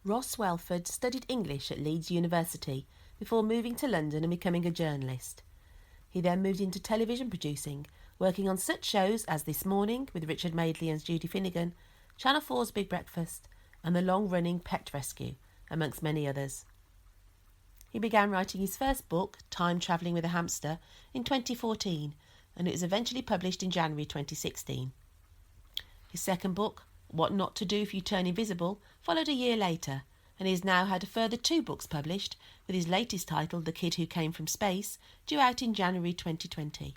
Ross Welford studied English at Leeds University before moving to London and becoming a journalist. He then moved into television producing, working on such shows as This Morning with Richard Madeley and Judy Finnegan, Channel 4's Big Breakfast, and the long-running Pet Rescue, amongst many others. He began writing his first book, Time Travelling with a Hamster, in 2014, and it was eventually published in January 2016. His second book, What Not to Do If You Turn Invisible, followed a year later, and he has now had a further 2 books published, with his latest title, The Kid Who Came From Space, due out in January 2020.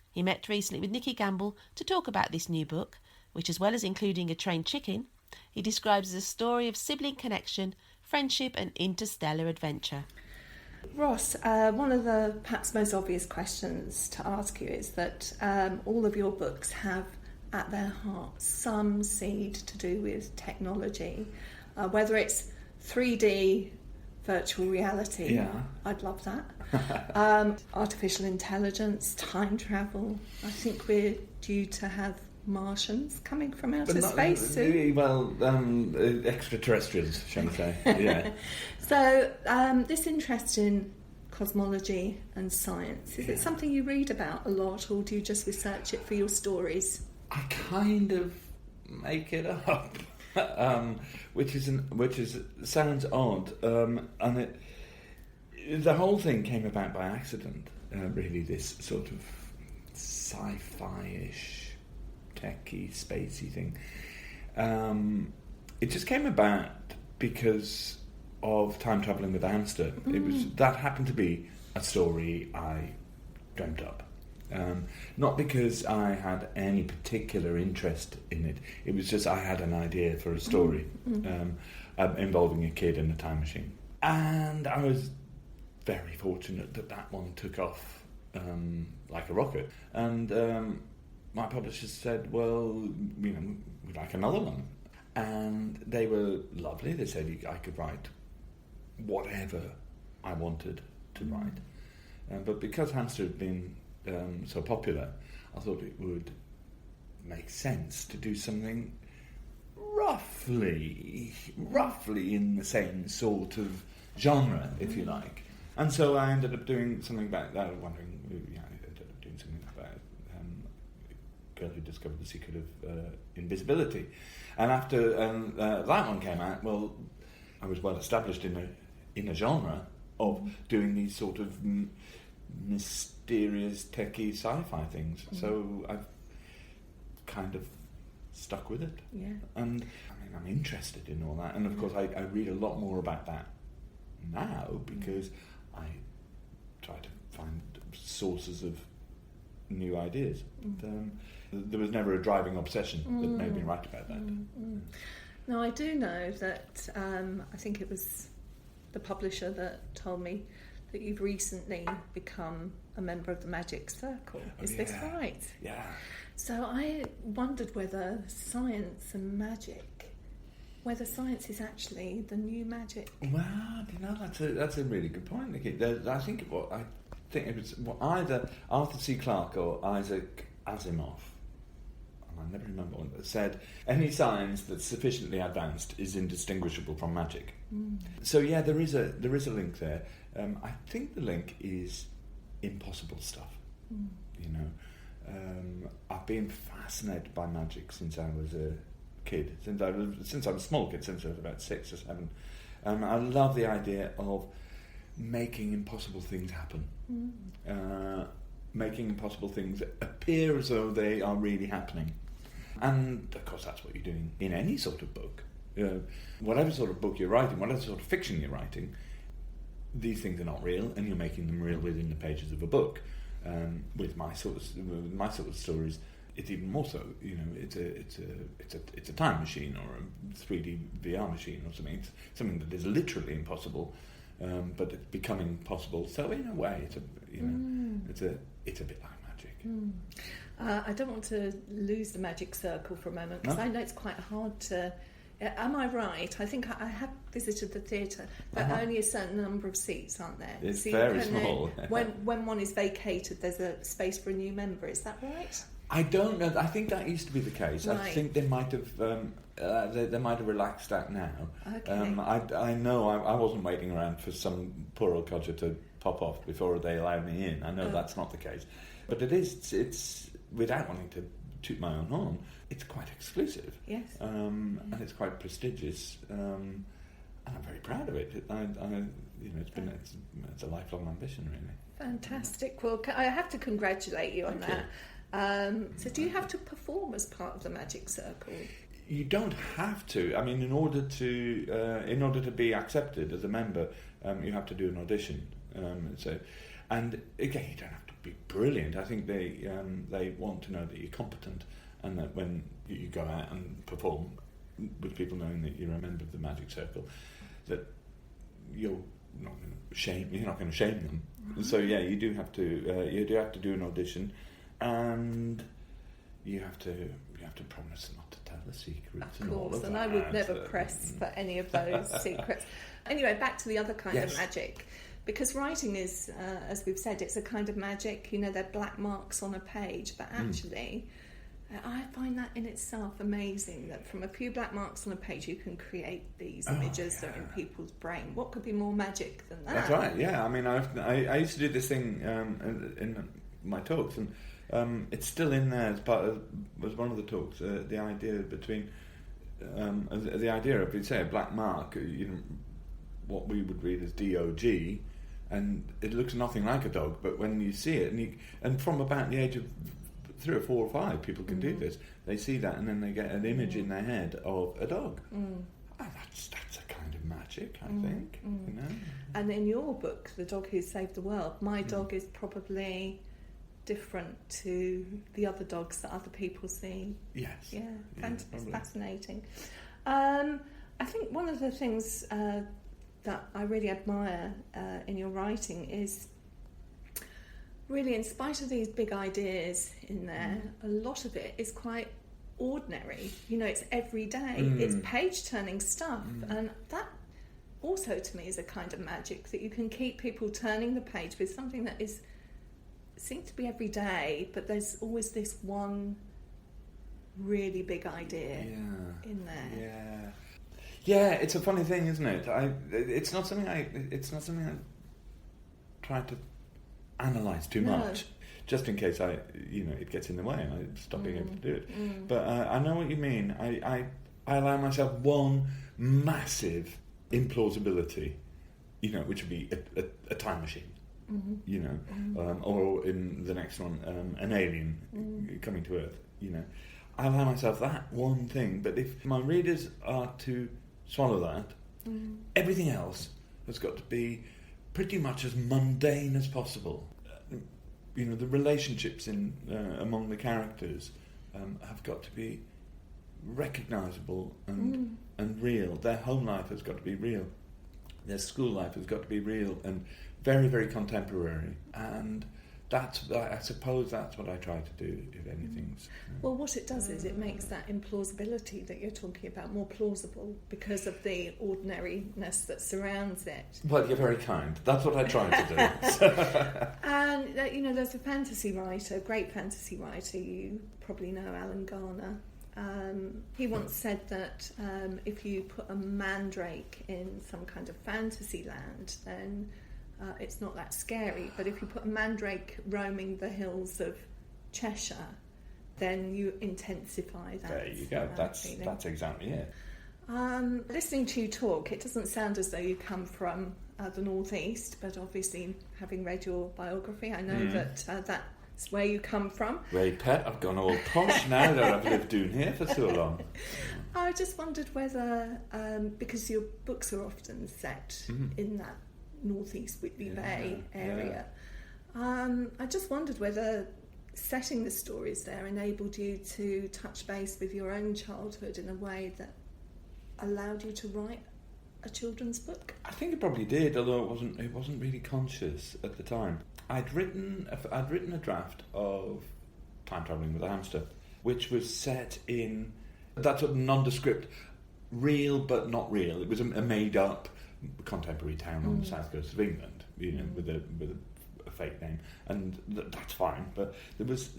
He met recently with Nikki Gamble to talk about this new book, which, as well as including a trained chicken, he describes as a story of sibling connection, friendship and interstellar adventure. Ross, one of the perhaps most obvious questions to ask you is that all of your books have at their heart some seed to do with technology, whether it's 3D virtual reality, yeah. I'd love that, artificial intelligence, time travel. I think we're due to have Martians coming from outer space soon. Well, extraterrestrials, shall we say. Yeah. So this interest in cosmology and science, is it something you read about a lot, or do you just research it for your stories? I kind of make it up, which sounds odd, and the whole thing came about by accident. Really, this sort of sci-fi-ish, techie, spacey thing. It just came about because of Time Travelling with a Hamster. That happened to be a story I dreamt up. Not because I had any particular interest in it. It was just I had an idea for a story involving a kid in a time machine. And I was very fortunate that one took off like a rocket. And my publisher said, well, we'd like another one. And they were lovely. They said I could write whatever I wanted to write. But because Hamster had been so popular, I thought it would make sense to do something roughly in the same sort of genre, if you like. And so I ended up doing something about that, wondering, I ended up doing something about a girl who discovered the secret of invisibility. And after that one came out, well, I was well established in a genre of doing these sort of mysterious, techie, sci-fi things. So I've kind of stuck with it. Yeah. And I'm interested in all that. And of course, I read a lot more about that now because I try to find sources of new ideas. There was never a driving obsession that made me write about that. Now, I do know that I think it was the publisher that told me that you've recently become a member of the Magic Circle. Is this right? Yeah. So I wondered whether science and magic, whether science is actually the new magic. Well, that's a really good point, Nikki. I think it was either Arthur C. Clarke or Isaac Asimov. I never remember one, that said any science that's sufficiently advanced is indistinguishable from magic. So yeah, there is a link there. I think the link is impossible stuff. I've been fascinated by magic since I was a kid. Since I was a small kid, since I was about 6 or 7. I love the idea of making impossible things happen. Making impossible things appear as though they are really happening. And of course that's what you're doing in any sort of book. Whatever sort of book you're writing, whatever sort of fiction you're writing, these things are not real, and you're making them real within the pages of a book. With my sort of stories, it's even more so. It's a time machine or a 3D VR machine or something. It's something that is literally impossible, but it's becoming possible. So in a way, it's a bit like magic. I don't want to lose the Magic Circle for a moment, because I know it's quite hard to... Am I right? I think I have visited the theatre, but only a certain number of seats, aren't there? It's very small. When one is vacated, there's a space for a new member. Is that right? I don't know. I think that used to be the case. Right. I think they might have they might have relaxed that now. Okay. I know I wasn't waiting around for some poor old codger to pop off before they allowed me in. I know that's not the case, but it's without wanting to toot my own horn, it's quite exclusive. Yes. And it's quite prestigious. And I'm very proud of it. It's a lifelong ambition, really. Fantastic. Well, I have to congratulate you on that. So do you have to perform as part of the Magic Circle? You don't have to. I mean, in order to be accepted as a member, you have to do an audition. And again, you don't have to be brilliant. I think they want to know that you're competent, and that when you go out and perform with people knowing that you're a member of the Magic Circle, that you're not going to shame them. Mm-hmm. So yeah, you do have to do an audition, and you have to promise not to tell the secrets. Of course, and I would never press for any of those secrets. Anyway, back to the other kind of magic, because writing is, as we've said, it's a kind of magic. They're black marks on a page, but actually, I find that in itself amazing. That from a few black marks on a page, you can create these images that are in people's brain. What could be more magic than that? That's right. Yeah, I mean, I used to do this thing in my talks, and it's still in there as one of the talks. The idea of, you'd say, a black mark, what we would read as DOG, and it looks nothing like a dog, but when you see it, and from about the age of 3 or 4 or 5, people can do this. They see that, and then they get an image in their head of a dog. That's a kind of magic, I think. And in your book, The Dog Who Saved the World, my dog is probably different to the other dogs that other people see. Yes. Yeah, it's fascinating. I think one of the things that I really admire in your writing is, really, in spite of these big ideas in there, a lot of it is quite ordinary. It's everyday. It's page-turning stuff. And that also, to me, is a kind of magic, that you can keep people turning the page with something that seems to be every day, but there's always this one really big idea in there. Yeah, it's a funny thing, isn't it? It's not something I try to analyse too much, just in case it gets in the way and I stop being able to do it. But I know what you mean. I allow myself one massive implausibility, which would be a time machine, or in the next one, an alien coming to Earth. I allow myself that one thing, but if my readers are to swallow that, everything else has got to be pretty much as mundane as possible. The relationships among the characters have got to be recognisable and real. Their home life has got to be real. Their school life has got to be real and very, very contemporary. And I suppose that's what I try to do, if anything. Well, what it does is it makes that implausibility that you're talking about more plausible because of the ordinariness that surrounds it. Well, you're very kind. That's what I try to do. And, there's a fantasy writer, great fantasy writer, you probably know, Alan Garner. He once said that if you put a mandrake in some kind of fantasy land, then it's not that scary, but if you put a mandrake roaming the hills of Cheshire, then you intensify that. There you go. That's exactly it. Listening to you talk, it doesn't sound as though you come from the northeast, but obviously, having read your biography, I know that that's where you come from. Ray Pet, I've gone all posh now that I've lived down here for so long. I just wondered whether, because your books are often set in that northeast Whitley Bay area. I just wondered whether setting the stories there enabled you to touch base with your own childhood in a way that allowed you to write a children's book. I think it probably did, although it wasn't really conscious at the time. I'd written a draft of Time Travelling with a Hamster, which was set in that sort of nondescript, real but not real. It was a made up contemporary town on the south coast of England, with a fake name, and that's fine. But there was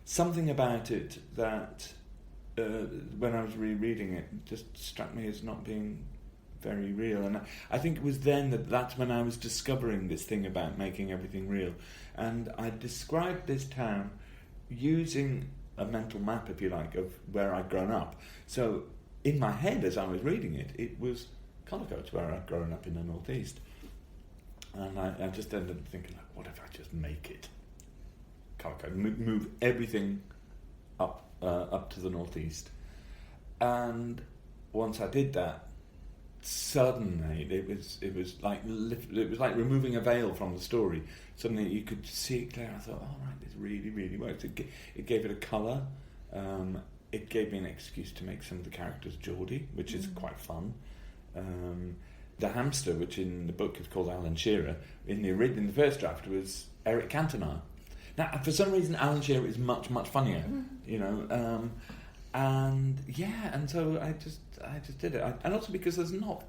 something about it that when I was rereading it just struck me as not being very real, and I think it was then that's when I was discovering this thing about making everything real. And I described this town using a mental map, if you like, of where I'd grown up. So in my head, as I was reading it, it was Cullercoats, where I'd grown up in the northeast. And I just ended up thinking, like, what if I just make it Cullercoats, move everything up to the northeast. And once I did that, suddenly it was like removing a veil from the story. Suddenly you could see it clear. I thought, oh right, this really, really works. It gave it a colour. It gave me an excuse to make some of the characters Geordie, which is quite fun. The hamster, which in the book is called Alan Shearer, in the first draft was Eric Cantona. Now, for some reason, Alan Shearer is much, much funnier, you know. And so I just did it. And also because there's not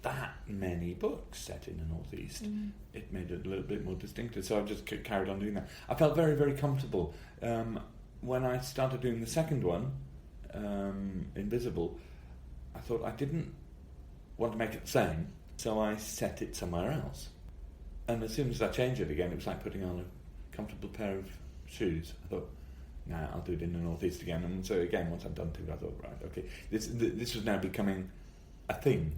that many books set in the northeast, it made it a little bit more distinctive. So I just carried on doing that. I felt very, very comfortable. When I started doing the second one, Invisible, I thought I didn't want to make it the same, so I set it somewhere else. And as soon as I changed it again, it was like putting on a comfortable pair of shoes. I thought, nah, I'll do it in the northeast again. And so again, once I'd done two, I thought, right, okay, this was now becoming a thing.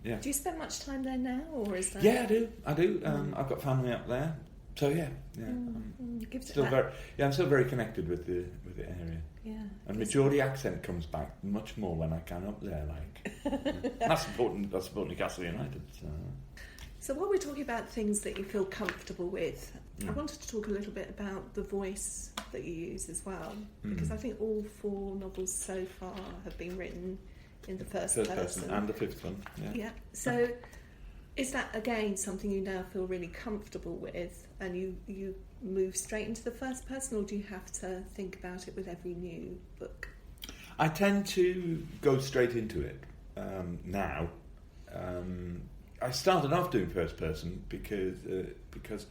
Yeah. Do you spend much time there now, or is that? Yeah, I do. I've got family up there, so yeah. I'm still very connected with the area. Yeah. And my Geordie accent comes back much more when I can up there. Like that's important. That's important to Castle United. So while we're talking about things that you feel comfortable with, I wanted to talk a little bit about the voice that you use as well, because I think all 4 novels so far have been written in the first person. And the 5th one. Yeah. So is that again something you now feel really comfortable with, and you move straight into the first person, or do you have to think about it with every new book? I tend to go straight into it now. I started off doing first person because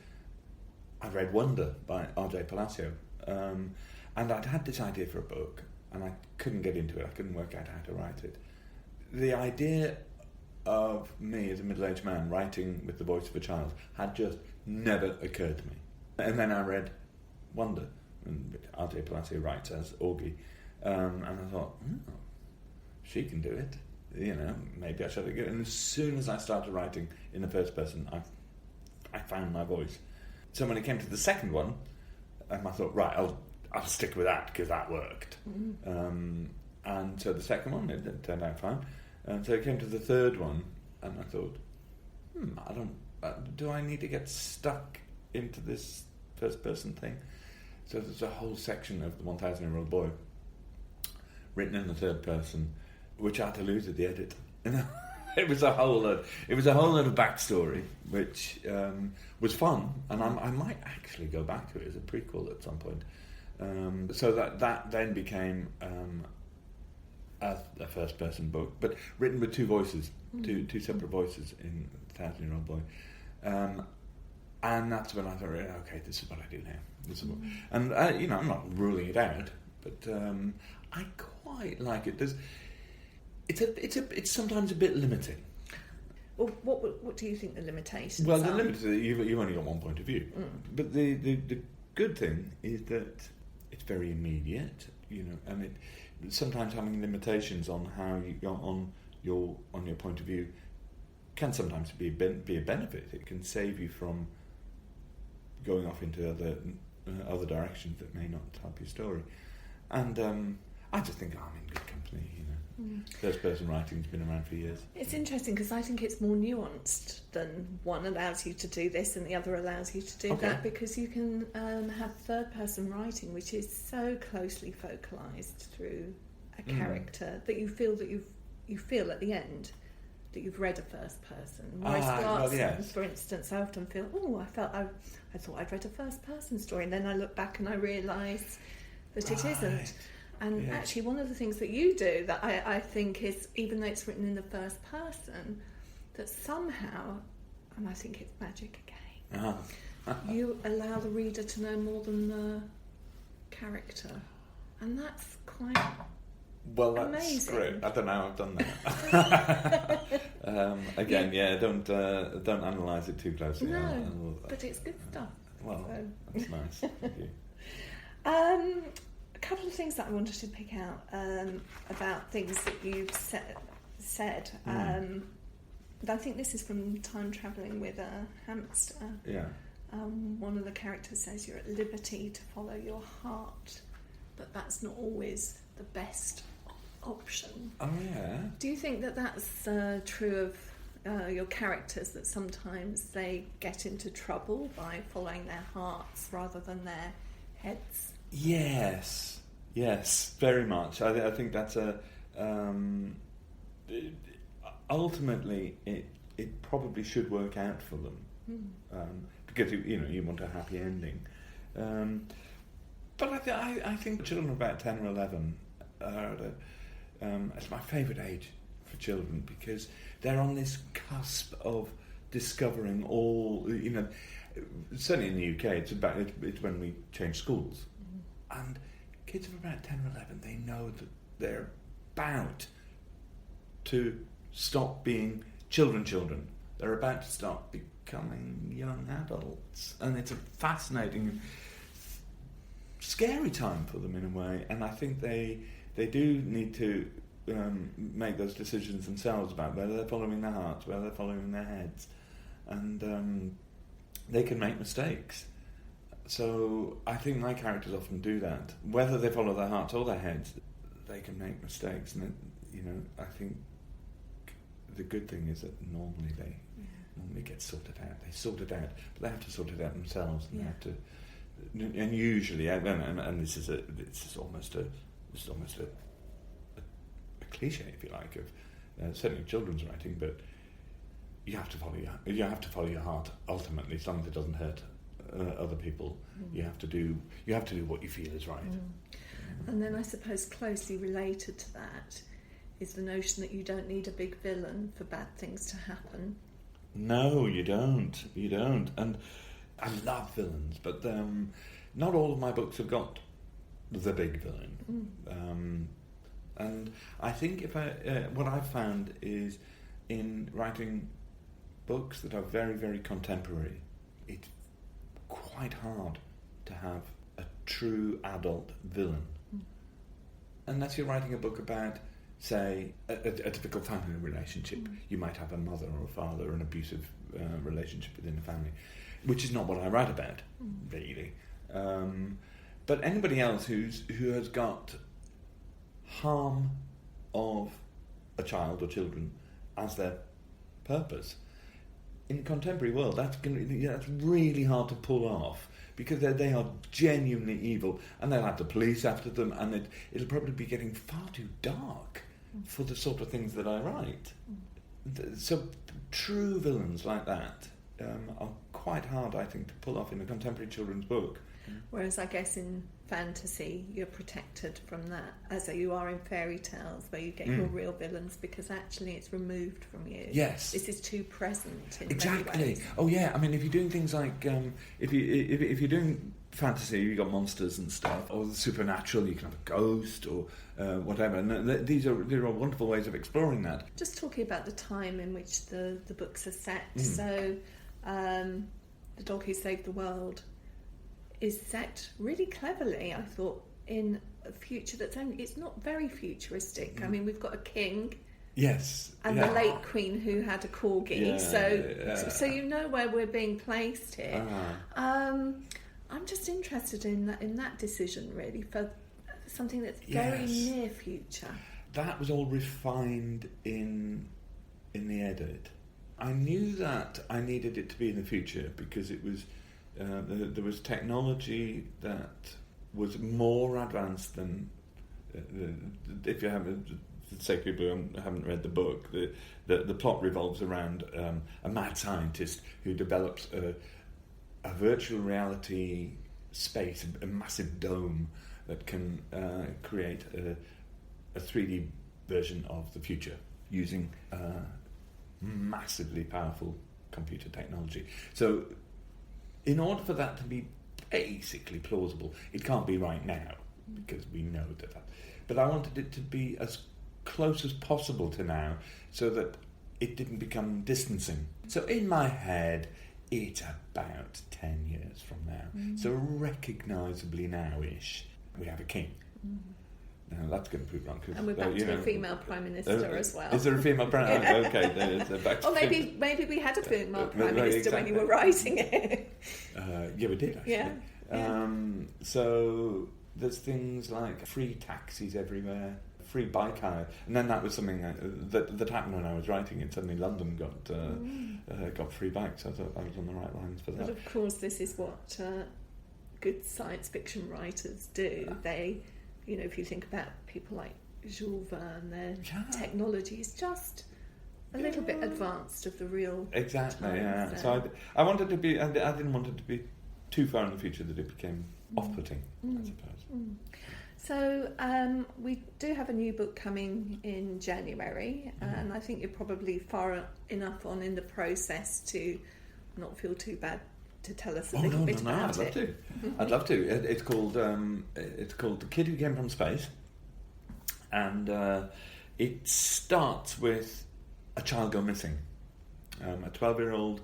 I read Wonder by R.J. Palacio, and I'd had this idea for a book, and I couldn't get into it. I couldn't work out how to write it. The idea of me as a middle-aged man writing with the voice of a child had just never occurred to me. And then I read Wonder, and R.J. Palacio writes as Augie, and I thought, she can do it. You know, maybe I should. And as soon as I started writing in the first person, I found my voice. So when it came to the second one, I thought, right, I'll stick with that because that worked. And so the second one, it turned out fine. And so it came to the third one, and I thought, do I need to get stuck into this first person thing? So there's a whole section of the 1,000-year-old boy written in the third person, which I had to lose at the edit. It was a whole lot of backstory, which was fun, and I might actually go back to it as a prequel at some point. So that then became a first-person book, but written with 2 voices, two separate voices in 1,000-year-old boy. And that's when I thought, okay, this is what I do now. This is what, and I'm not ruling it out, but I quite like it. It's sometimes a bit limiting. Well, what do you think the limitations are? Well, the limitations are you've only got one point of view. But the good thing is that it's very immediate, and it sometimes having limitations on how you go on your point of view can sometimes be a benefit. It can save you from going off into other directions that may not help your story. And I just think I'm in good company, First person writing's been around for years. It's interesting because I think it's more nuanced than one allows you to do this and the other allows you to do that, because you can have third person writing which is so closely focalised through a character that you feel at the end that you've read a first person. Whereas for instance, I often feel, I thought I'd read a first person story, and then I look back and I realise that it isn't. And actually one of the things that you do that I think is, even though it's written in the first person, that somehow, and I think it's magic again, you allow the reader to know more than character, and that's quite Well, that's amazing. great. I don't know how I've done that. Again, don't analyse it too closely. No, but it's good stuff. Well, So. that's nice. Thank you. A couple of things that I wanted to pick out about things that you've said. I think this is from Time Travelling with a Hamster. Yeah. One of the characters says you're at liberty to follow your heart, but that's not always the best option. Oh, yeah. Do you think that that's true of your characters, that sometimes they get into trouble by following their hearts rather than their heads? Yes, very much. I think that's ultimately it probably should work out for them, because you want a happy ending. But I think children about 10 or 11 are it's my favourite age for children, because they're on this cusp of discovering all. Certainly in the UK, it's when we change schools. And kids of about 10 or 11, they know that they're about to stop being children. They're about to start becoming young adults. And it's a fascinating, scary time for them in a way. And I think they do need to make those decisions themselves about whether they're following their hearts, whether they're following their heads. And they can make mistakes. So I think my characters often do that. Whether they follow their hearts or their heads, they can make mistakes. And I think the good thing is that normally they normally get sorted out. They sort it out, but they have to sort it out themselves. And they have to, and usually, and this is almost a cliche, if you like, of certainly children's writing, but you have to follow your heart ultimately, as long as it doesn't hurt other people. You have to do what you feel is right. And then I suppose closely related to that is the notion that you don't need a big villain for bad things to happen. No, you don't. And I love villains, but not all of my books have got the big villain. And I think what I've found is in writing books that are very, very contemporary, it's quite hard to have a true adult villain. Unless you're writing a book about, say, a typical family relationship. You might have a mother or a father, an abusive relationship within the family, which is not what I write about, really. But anybody else who has got harm of a child or children as their purpose, in the contemporary world, that's really hard to pull off, because they are genuinely evil, and they'll have the police after them, and it'll probably be getting far too dark for the sort of things that I write. So true villains like that are quite hard, I think, to pull off in a contemporary children's book. Whereas I guess in fantasy you're protected from that, as you are in fairy tales where you get your real villains, because actually it's removed from you. Yes, this is too present in exactly. many ways. Oh yeah, I mean, if you're doing things like if you're doing fantasy, you've got monsters and stuff, or the supernatural, you can have a ghost or whatever, and these are wonderful ways of exploring that. Just talking about the time in which the books are set, so The Dog Who Saved the World is set really cleverly, I thought, in a future it's not very futuristic. I mean, we've got a king, yes, and the late queen who had a corgi, so you know where we're being placed here. I'm just interested in that decision, really, for something that's very near future. That was all refined in the edit. I knew that I needed it to be in the future because it was there was technology that was more advanced than if you haven't, for the sake of people who haven't read the book, the plot revolves around a mad scientist who develops a virtual reality space, a massive dome that can create a 3D version of the future using massively powerful computer technology. So in order for that to be basically plausible. It can't be right now, because we know that. But I wanted it to be as close as possible to now, so that it didn't become distancing. So in my head, it's about 10 years from now. So recognisably now-ish, we have a king. Now that's going to prove wrong. And we're back to a female Prime Minister as well. Is there a female Prime Minister? Yeah. Okay, back to maybe we had a female Prime Minister when you were writing it. Yeah, we did actually. Yeah. So there's things like free taxis everywhere, free bike hire, and then that was something that happened when I was writing it. Suddenly London got free bikes. I thought I was on the right lines for that. But of course, this is what good science fiction writers do. They, if you think about people like Jules Verne, their technology is just a little bit advanced of the real. Exactly. times, Yeah. So I wanted to be. I didn't want it to be too far in the future that it became off-putting, I suppose. So we do have a new book coming in January, and I think you're probably far enough on in the process to not feel too bad to tell us a little bit about it. I'd love to. It's called The Kid Who Came from Space, and it starts with a child go missing. A 12-year-old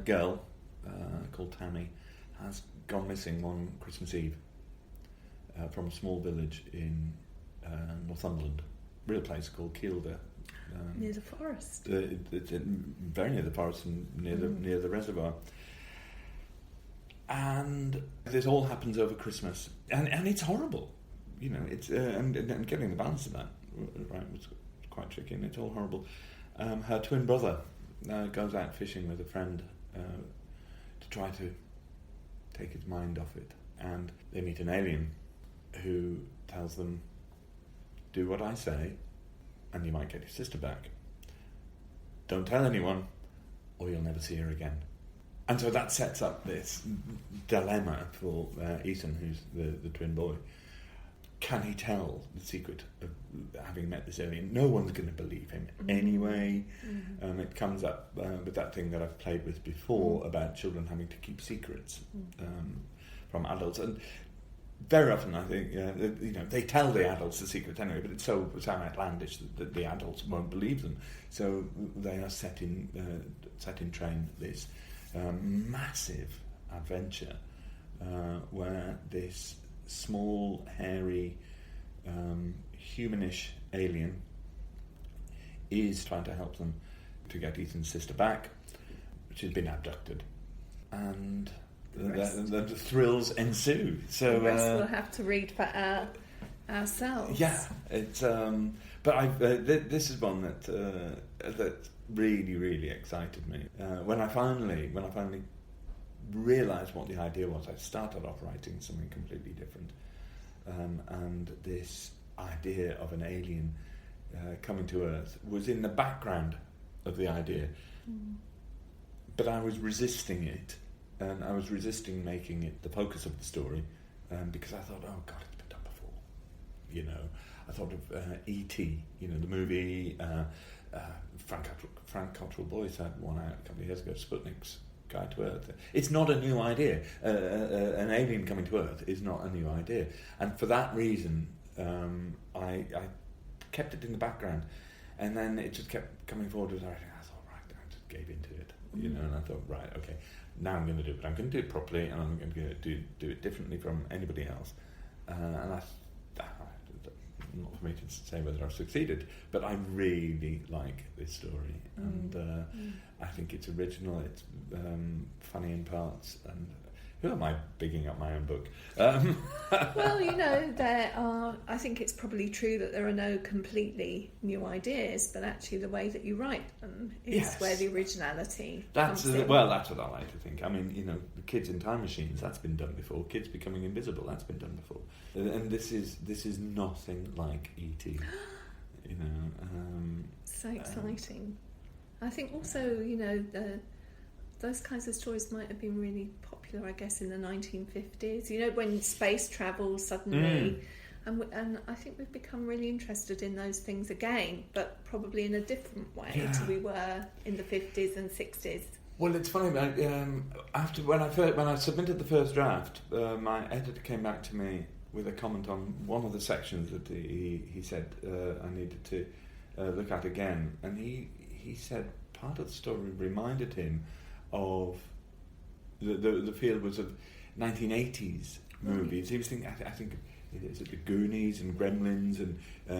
girl called Tammy has gone missing one Christmas Eve. From a small village in Northumberland, real place called Kielder. Near the forest. It's very near the forest and near the reservoir. And this all happens over Christmas, and it's horrible. It's and getting the balance of that right was quite tricky, and it's all horrible. Her twin brother goes out fishing with a friend to try to take his mind off it, and they meet an alien who tells them, do what I say and you might get your sister back. Don't tell anyone or you'll never see her again. And so that sets up this dilemma for Ethan, who's the twin boy. Can he tell the secret of having met this alien? No one's going to believe him anyway. It comes up with that thing that I've played with before about children having to keep secrets from adults. And very often, I think, they tell the adults the secret anyway, but it's so outlandish that the adults won't believe them. So they are set in train this massive adventure where this small, hairy, humanish alien is trying to help them to get Ethan's sister back, which has been abducted, and the thrills ensue. So the rest we'll have to read for ourselves. Yeah, it's but this is one that really, really excited me. When I finally realised what the idea was, I started off writing something completely different, and this idea of an alien coming to Earth was in the background of the idea, but I was resisting it. And I was resisting making it the focus of the story because I thought, oh God, it's been done before. I thought of E.T., the movie. Frank Cottrell Boyce had one out a couple of years ago, Sputnik's Guide to Earth. It's not a new idea. An alien coming to Earth is not a new idea. And for that reason, I kept it in the background. And then it just kept coming forward with everything. I thought, right, I just gave into it. And I thought, right, okay, now I'm going to do it. I'm going to do it properly, and I'm going to do it differently from anybody else. And not for me to say whether I've succeeded, but I really like this story, and I think it's original. It's funny in parts, and who am I bigging up my own book? Well, there are. I think it's probably true that there are no completely new ideas, but actually the way that you write them is where the originality comes in. Well, that's what I like to think. I mean, the kids in time machines, that's been done before. Kids becoming invisible, that's been done before. And this is nothing like E.T. So exciting. I think also, those kinds of stories might have been really popular, I guess, in the 1950s. When space travel suddenly, and I think we've become really interested in those things again, but probably in a different way to we were in the 50s and 60s. Well, it's funny. After when I submitted the first draft, my editor came back to me with a comment on one of the sections that he said I needed to look at again, and he said part of the story reminded him of the feel was of 1980s movies. He was thinking, I think, is it the Goonies and Gremlins and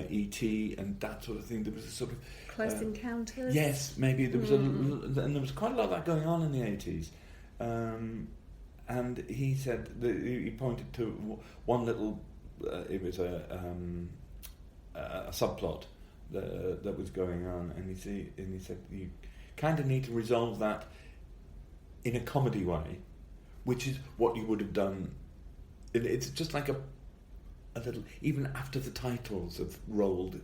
E.T. and that sort of thing? There was a sort of Close Encounters. Yes, maybe there was and there was quite a lot of that going on in the 80s. And he said he pointed to one little. It was a subplot that was going on, and he said you kind of need to resolve that in a comedy way, which is what you would have done. It's just like a little, even after the titles have rolled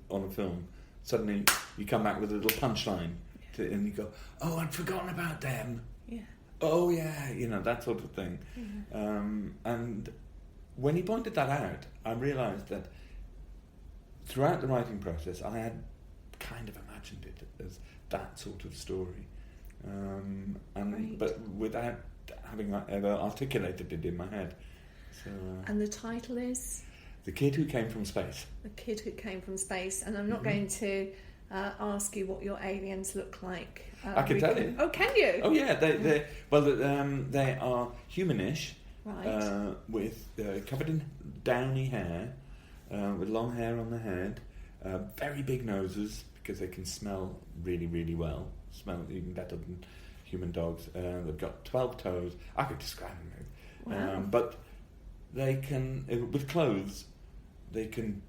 on a film, suddenly you come back with a little punchline, and you go, "Oh, I'd forgotten about them." Yeah. Oh yeah, that sort of thing. Yeah. And when he pointed that out, I realised that throughout the writing process, I had kind of imagined it as that sort of story, but without having ever articulated it in my head. So, and the title is? The Kid Who Came From Space. The Kid Who Came From Space. And I'm not going to ask you what your aliens look like. I can tell you. Oh, can you? Oh yeah, they are humanish, right? With covered in downy hair, with long hair on the head, very big noses because they can smell really, really well. Smell even better than human dogs. They've got 12 toes. I could describe them. Wow. But they can, with clothes, they can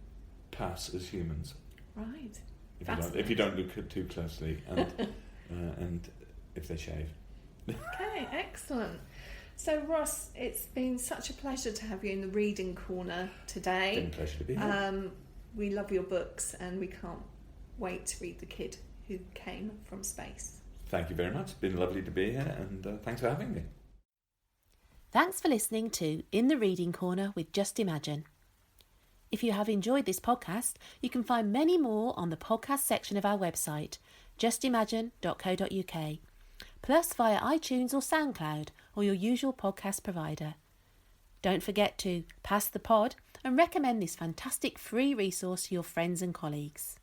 pass as humans. Right. If you don't look too closely, and if they shave. Okay, excellent. So Ross, it's been such a pleasure to have you in the reading corner today. It's been a pleasure to be here. We love your books, and we can't wait to read The Kid Who Came From Space. Thank you very much. It's been lovely to be here, and thanks for having me. Thanks for listening to In the Reading Corner with Just Imagine. If you have enjoyed this podcast, you can find many more on the podcast section of our website, justimagine.co.uk, plus via iTunes or SoundCloud or your usual podcast provider. Don't forget to pass the pod and recommend this fantastic free resource to your friends and colleagues.